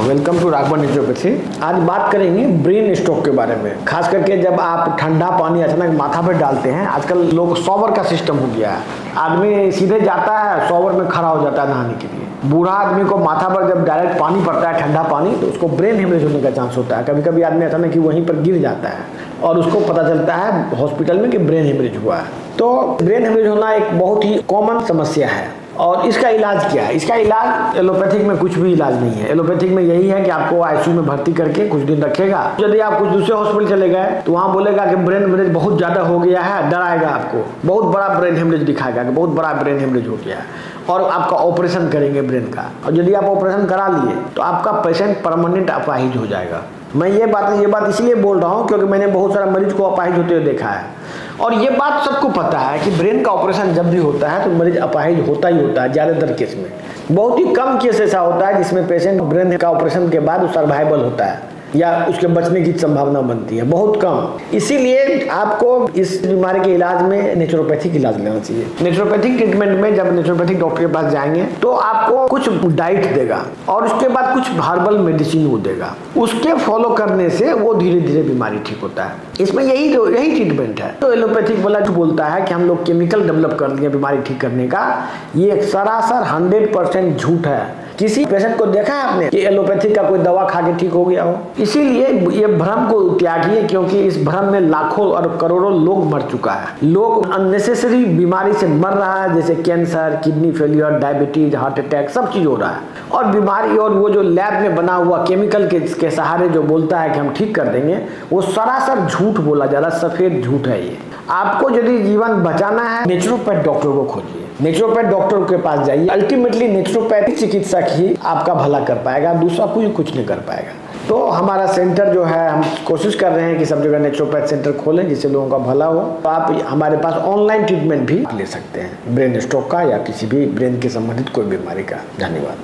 Welcome to Raghavan naturopathy. आज बात करेंगे ब्रेन स्ट्रोक के बारे में। खास करके जब आप ठंडा पानी अचानक माथा पर डालते हैं, आजकल लोग शॉवर का सिस्टम हो गया है। आदमी सीधे जाता है, शॉवर में खड़ा हो जाता है नहाने के लिए। बूढ़ा आदमी को माथा पर जब डायरेक्ट पानी पड़ता है, ठंडा पानी, तो उसको ब्रेन हेमरेज होने का चांस होता है। कभी कभी आदमी अचानक ही वहीं पर गिर जाता है और उसको पता चलता है हॉस्पिटल में कि ब्रेन हेमरेज हुआ है। तो ब्रेन हेमरेज होना एक बहुत ही कॉमन समस्या है। और इसका इलाज क्या है? इसका इलाज एलोपैथिक में कुछ भी इलाज नहीं है। एलोपैथिक में यही है कि आपको आईसीयू में भर्ती करके कुछ दिन रखेगा। यदि आप कुछ दूसरे हॉस्पिटल चले गए तो वहाँ बोलेगा कि ब्रेन हेमरेज बहुत ज़्यादा हो गया है, डराएगा आपको, बहुत बड़ा ब्रेन हेमरेज दिखाएगा कि बहुत बड़ा ब्रेन हेमरेज हो गया है और आपका ऑपरेशन करेंगे ब्रेन का। और यदि आप ऑपरेशन करा लिए तो आपका पेशेंट परमानेंट अपाहिज हो जाएगा। मैं ये बात इसलिए बोल रहा हूँ क्योंकि मैंने बहुत सारा मरीज को अपाहिज होते हुए देखा है। और ये बात सबको पता है कि ब्रेन का ऑपरेशन जब भी होता है तो मरीज अपाहिज होता ही होता है ज़्यादातर केस में। बहुत ही कम केस ऐसा होता है जिसमें पेशेंट ब्रेन का ऑपरेशन के बाद सर्वाइवल होता है या उसके बचने की संभावना बनती है, बहुत कम। इसीलिए आपको इस बीमारी के इलाज में नेचुरोपैथिक इलाज लेना चाहिए। नेचुरोपैथिक ट्रीटमेंट में जब नेचुरोपैथिक डॉक्टर के पास जाएंगे तो आपको कुछ डाइट देगा और उसके बाद कुछ हर्बल मेडिसिन वो देगा। उसके फॉलो करने से वो धीरे धीरे बीमारी ठीक होता है। इसमें यही ट्रीटमेंट है। तो एलोपैथिक वाला जो बोलता है कि हम लोग केमिकल डेवलप कर लिए बीमारी ठीक करने का, ये सरासर 100% झूठ है। किसी पेशेंट को देखा है आपने कि एलोपैथिक का कोई दवा खा के ठीक हो गया हो? इसीलिए ये भ्रम को त्यागिए, क्योंकि इस भ्रम में लाखों और करोड़ों लोग मर चुका है। लोग अननेसेसरी बीमारी से मर रहा है, जैसे cancer, kidney failure, diabetes, heart attack, सब चीज हो रहा है। और बीमारी और वो जो लैब में बना हुआ केमिकल के सहारे जो बोलता है कि हम ठीक कर देंगे, वो सरासर झूठ बोला जा रहा है, सफेद झूठ है ये। आपको यदि जीवन बचाना है, नेचुरोपैथ डॉक्टर को खोजिए, नेचुरोपैथ डॉक्टर के पास जाइए। अल्टीमेटली नेचुरोपैथिक चिकित्सक ही आपका भला कर पाएगा, दूसरा कोई कुछ नहीं कर पाएगा। तो हमारा सेंटर जो है, हम कोशिश कर रहे हैं कि सब जगह नेचुरोपैथ सेंटर खोलें जिससे लोगों का भला हो। तो आप हमारे पास ऑनलाइन ट्रीटमेंट भी ले सकते हैं ब्रेन स्ट्रोक का या किसी भी ब्रेन के संबंधित कोई बीमारी का। धन्यवाद।